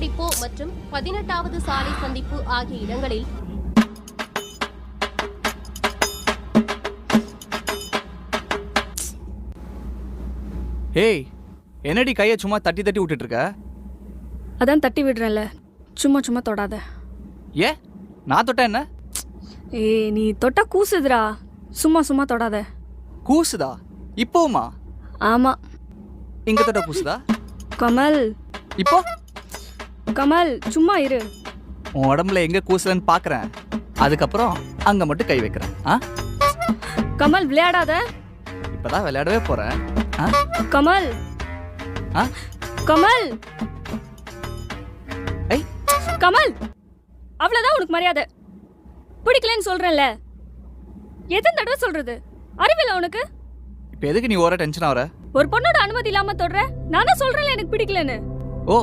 Depot மற்றும் 18வது சாலை சந்திப்பு ஆகிய இடங்களில் ஏய், என்னடி கையை சும்மா தட்டி தட்டி விட்டுட்டு இருக்க? அதான் தட்டி விடுறேன்ல, சும்மா சும்மா தொடாத. ஏ, நான் தொட்டா என்ன? ஏய், நீ தொட்டா கூசுதுடா, சும்மா சும்மா தொடாத. கூசுதா? இப்போவுமா? ஆமா. இங்க தொட்டா கூசுதா? கமல், இப்போ கமல் சும்மா இரு. உன் உடம்புல எங்க கூசுலன்னு பாக்குறேன், அதுக்கப்புறம் அங்க மட்டும் கை வைக்கிறேன். கமல் விளையாடாத. இப்பதான் விளையாடவே போறேன். கமல், கமல், கமல், அவ்வளவுதான் உனக்கு மரியாதை. பிடிக்கலன்னு சொல்றேன்ல, எத்தனை தடவை சொல்றது? அறிவில்லை உனக்கு? இப்ப எதுக்கு நீ ஓர டென்ஷன் ஆகுற? ஒரு பொண்ணோட அனுமதி இல்லாம தொடுற? நானே சொல்றேன்ல எனக்கு பிடிக்கலன்னு. ஓ,